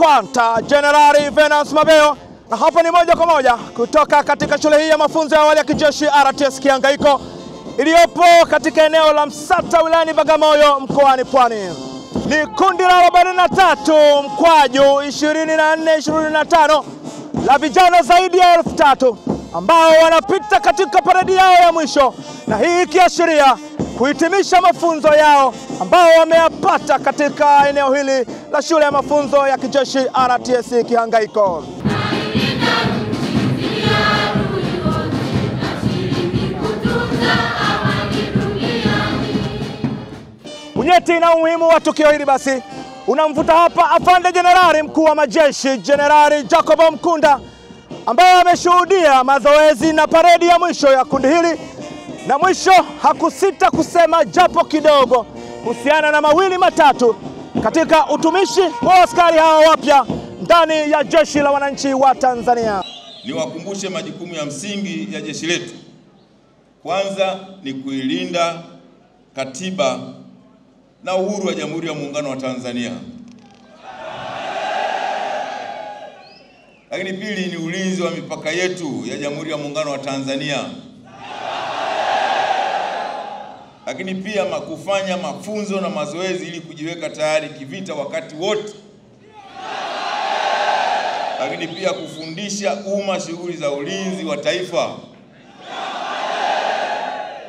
Kwanta Generali Venance Mabeo, na hapa ni moja kwa moja kutoka katika shule hii ya mafunzo ya awali ya kijeshi RTS Kihangaiko iliyopo katika eneo la Msata wilayani Bagamoyo mkoani Pwani. Ni kundi la 43 mkwaju 24-25 la vijana zaidi ya 3000 ambao wanapita katika paradi yao ya mwisho, na hii ikiashiria kuhitimisha mafunzo yao ambao wameyapata katika eneo hili la shule ya mafunzo ya kijeshi RTS Kihangaiko. Unyeti na umuhimu wa tukio hili basi unamvuta hapa afande jenerali mkuu wa majeshi Jenerali Jacob Mkunda, ambaye ameshuhudia mazoezi na paredi ya mwisho ya kundi hili, na mwisho hakusita kusema japo kidogo kuhusiana na mawili matatu katika utumishi wa askari hawa wapya ndani ya jeshi la wananchi wa Tanzania. Niwakumbushe majukumu ya msingi ya jeshi letu. Kwanza ni kuilinda katiba na uhuru wa Jamhuri ya Muungano wa Tanzania. Lakini pili ni ulinzi wa mipaka yetu ya Jamhuri ya Muungano wa Tanzania. Lakini pia kufanya mafunzo na mazoezi ili kujiweka tayari kivita wakati wote. Lakini pia kufundisha umma shughuli za ulinzi wa taifa.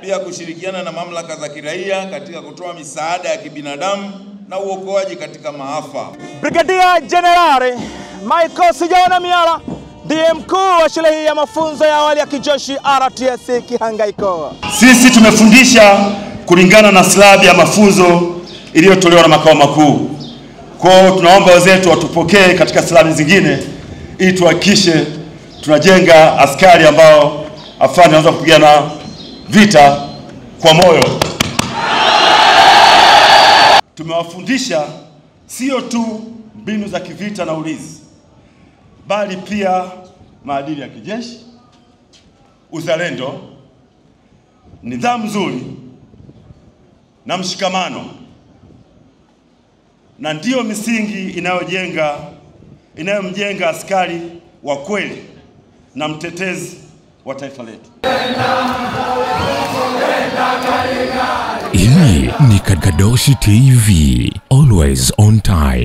Pia kushirikiana na mamlaka za kiraia katika kutoa misaada ya kibinadamu na uokoaji katika maafa. Brigadia Generali Michael Sijaona Miala ndiye mkuu wa shule hii ya mafunzo ya awali ya kijeshi RTS Kihangaiko. Sisi tumefundisha kulingana na slabi ya mafunzo iliyotolewa na makao makuu. Kwa hiyo tunaomba wenzetu watupokee katika slabi zingine ili tuhakikishe tunajenga askari ambao afani wanaweza kupigana vita kwa moyo. Tumewafundisha sio tu mbinu za kivita na ulinzi, bali pia maadili ya kijeshi, uzalendo, nidhamu nzuri na mshikamano, na ndiyo misingi inayomjenga askari wa kweli na mtetezi wa taifa letu. Hii ni Kadoshi TV, always on time.